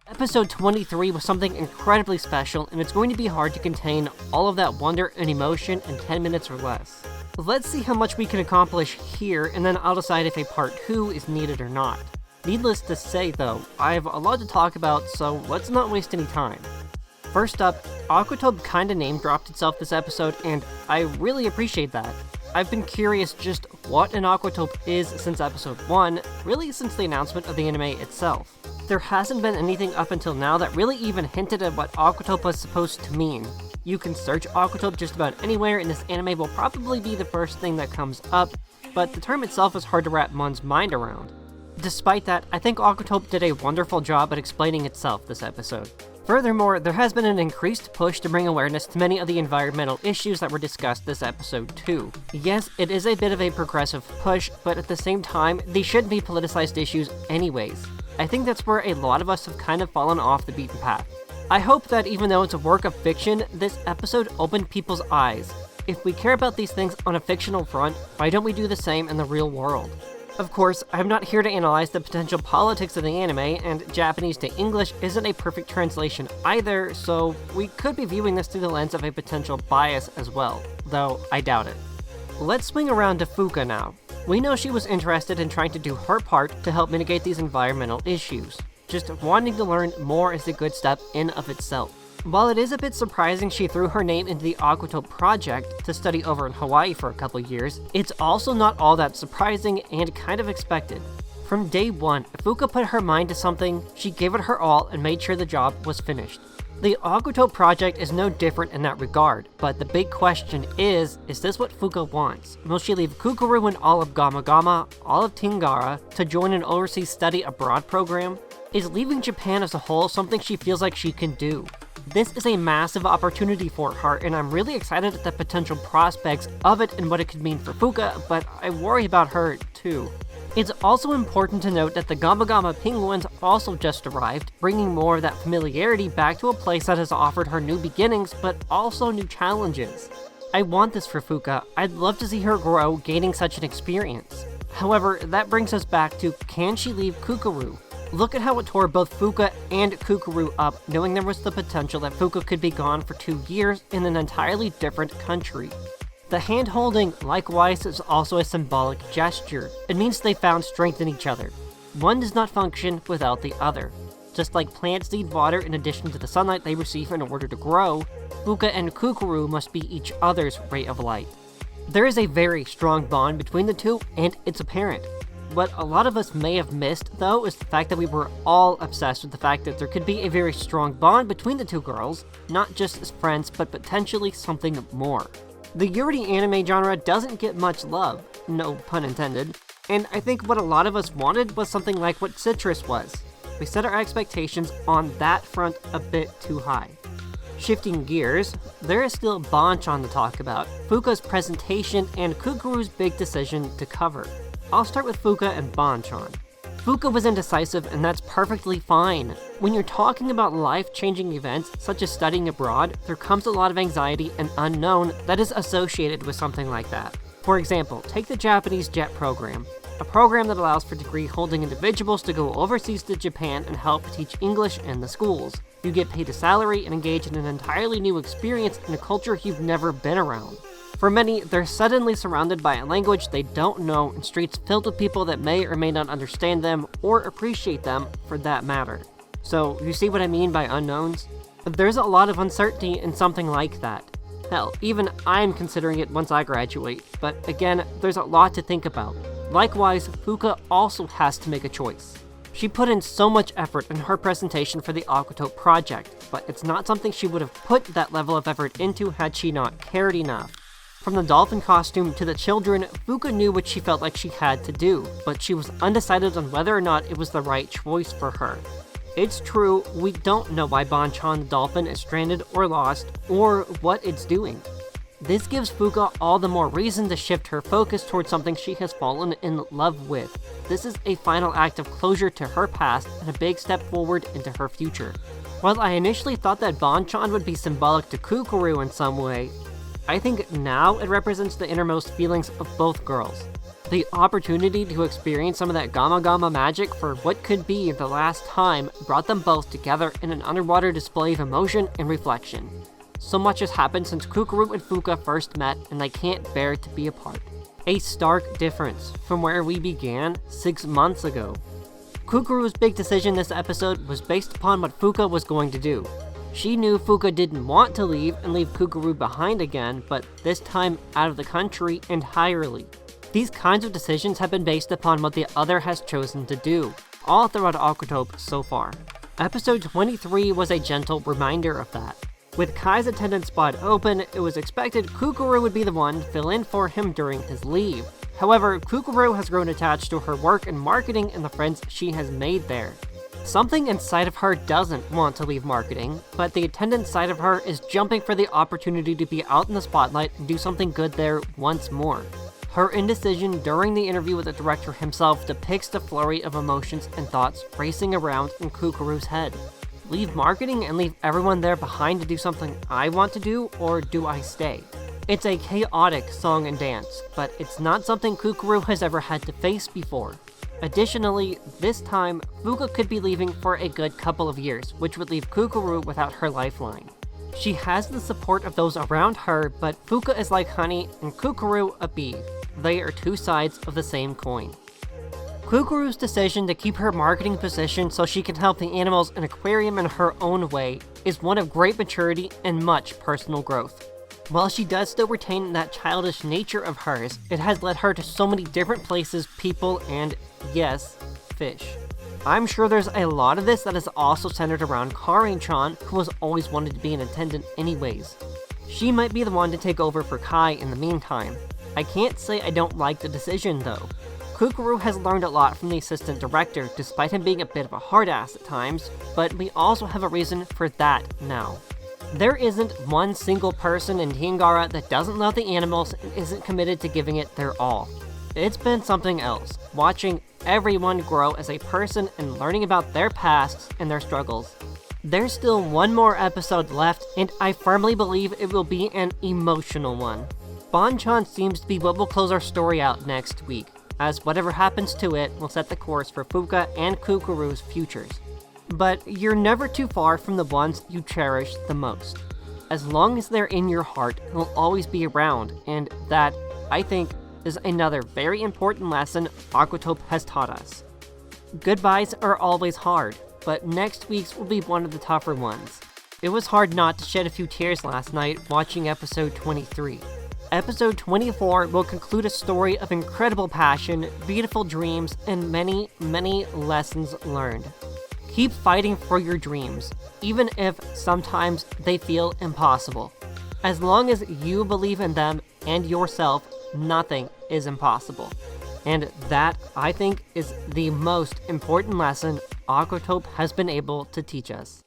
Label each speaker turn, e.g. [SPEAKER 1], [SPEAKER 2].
[SPEAKER 1] Episode 23 was something incredibly special, and it's going to be hard to contain all of that wonder and emotion in 10 minutes or less. Let's see how much we can accomplish here, and then I'll decide if a part 2 is needed or not. Needless to say though, I have a lot to talk about, so let's not waste any time. First up, Aquatope kinda name-dropped itself this episode, and I really appreciate that. I've been curious just what an Aquatope is since episode 1, really since the announcement of the anime itself. There hasn't been anything up until now that really even hinted at what Aquatope was supposed to mean. You can search Aquatope just about anywhere, and this anime will probably be the first thing that comes up, but the term itself is hard to wrap one's mind around. Despite that, I think Aquatope did a wonderful job at explaining itself this episode. Furthermore, there has been an increased push to bring awareness to many of the environmental issues that were discussed this episode too. Yes, it is a bit of a progressive push, but at the same time, these shouldn't be politicized issues anyways. I think that's where a lot of us have kind of fallen off the beaten path. I hope that even though it's a work of fiction, this episode opened people's eyes. If we care about these things on a fictional front, why don't we do the same in the real world? Of course, I'm not here to analyze the potential politics of the anime, and Japanese to English isn't a perfect translation either, so we could be viewing this through the lens of a potential bias as well, though I doubt it. Let's swing around to Fuka now. We know she was interested in trying to do her part to help mitigate these environmental issues. Just wanting to learn more is a good step in of itself. While it is a bit surprising she threw her name into the Aquatope project to study over in Hawaii for a couple years, it's also not all that surprising and kind of expected. From day one, Fuka put her mind to something, she gave it her all and made sure the job was finished. The Aquatope project is no different in that regard, but the big question is this what Fuka wants? Will she leave Kukuru and all of Gama Gama, all of Tingara, to join an overseas study abroad program? Is leaving Japan as a whole something she feels like she can do? This is a massive opportunity for her, and I'm really excited at the potential prospects of it and what it could mean for Fuka, but I worry about her too. It's also important to note that the Gama Gama penguins also just arrived, bringing more of that familiarity back to a place that has offered her new beginnings, but also new challenges. I want this for Fuka. I'd love to see her grow, gaining such an experience. However, that brings us back to, can she leave Kukuru? Look at how it tore both Fuka and Kukuru up, knowing there was the potential that Fuka could be gone for 2 years in an entirely different country. The hand-holding, likewise, is also a symbolic gesture. It means they found strength in each other. One does not function without the other. Just like plants need water in addition to the sunlight they receive in order to grow, Fuka and Kukuru must be each other's ray of light. There is a very strong bond between the two, and it's apparent. What a lot of us may have missed, though, is the fact that we were all obsessed with the fact that there could be a very strong bond between the two girls, not just as friends, but potentially something more. The Yuri anime genre doesn't get much love, no pun intended, and I think what a lot of us wanted was something like what Citrus was. We set our expectations on that front a bit too high. Shifting gears, there is still Bonchan to talk about, Fuka's presentation, and Kukuru's big decision to cover. I'll start with Fuka and Bonchan. Fuka was indecisive, and that's perfectly fine. When you're talking about life-changing events, such as studying abroad, there comes a lot of anxiety and unknown that is associated with something like that. For example, take the Japanese JET program, a program that allows for degree-holding individuals to go overseas to Japan and help teach English in the schools. You get paid a salary and engage in an entirely new experience in a culture you've never been around. For many, they're suddenly surrounded by a language they don't know and streets filled with people that may or may not understand them or appreciate them for that matter. So, you see what I mean by unknowns? There's a lot of uncertainty in something like that. Hell, even I'm considering it once I graduate, but again, there's a lot to think about. Likewise, Fuka also has to make a choice. She put in so much effort in her presentation for the Aquatope project, but it's not something she would have put that level of effort into had she not cared enough. From the dolphin costume to the children, Fuka knew what she felt like she had to do, but she was undecided on whether or not it was the right choice for her. It's true, we don't know why Bonchan the dolphin is stranded or lost, or what it's doing. This gives Fuka all the more reason to shift her focus towards something she has fallen in love with. This is a final act of closure to her past and a big step forward into her future. While I initially thought that Bonchan would be symbolic to Kukuru in some way, I think now it represents the innermost feelings of both girls. The opportunity to experience some of that Gamma Gamma magic for what could be the last time brought them both together in an underwater display of emotion and reflection. So much has happened since Kukuru and Fuka first met, and they can't bear to be apart. A stark difference from where we began 6 months ago. Kukuru's big decision this episode was based upon what Fuka was going to do. She knew Fuka didn't want to leave and leave Kukuru behind again, but this time out of the country entirely. These kinds of decisions have been based upon what the other has chosen to do, all throughout Aquatope so far. Episode 23 was a gentle reminder of that. With Kai's attendance spot open, it was expected Kukuru would be the one to fill in for him during his leave. However, Kukuru has grown attached to her work in marketing and the friends she has made there. Something inside of her doesn't want to leave marketing, but the attendance side of her is jumping for the opportunity to be out in the spotlight and do something good there once more. Her indecision during the interview with the director himself depicts the flurry of emotions and thoughts racing around in Kukuru's head. Leave marketing and leave everyone there behind to do something I want to do, or do I stay? It's a chaotic song and dance, but it's not something Kukuru has ever had to face before. Additionally, this time, Fuka could be leaving for a good couple of years, which would leave Kukuru without her lifeline. She has the support of those around her, but Fuka is like honey and Kukuru a bee. They are two sides of the same coin. Kukuru's decision to keep her marketing position so she can help the animals in aquarium in her own way is one of great maturity and much personal growth. While she does still retain that childish nature of hers, it has led her to so many different places, people, and, yes, fish. I'm sure there's a lot of this that is also centered around Karen-chan, who has always wanted to be an attendant anyways. She might be the one to take over for Kai in the meantime. I can't say I don't like the decision though. Kukuru has learned a lot from the assistant director, despite him being a bit of a hard ass at times, but we also have a reason for that now. There isn't one single person in Tiangara that doesn't love the animals and isn't committed to giving it their all. It's been something else, watching everyone grow as a person and learning about their pasts and their struggles. There's still one more episode left, and I firmly believe it will be an emotional one. Bonchan seems to be what will close our story out next week, as whatever happens to it will set the course for Fuka and Kukuru's futures. But you're never too far from the ones you cherish the most. As long as they're in your heart, they'll always be around, and that, I think, is another very important lesson Aquatope has taught us. Goodbyes are always hard, but next week's will be one of the tougher ones. It was hard not to shed a few tears last night watching episode 23. Episode 24 will conclude a story of incredible passion, beautiful dreams, and many, many lessons learned. Keep fighting for your dreams, even if sometimes they feel impossible. As long as you believe in them and yourself, nothing is impossible. And that, I think, is the most important lesson Aquatope has been able to teach us.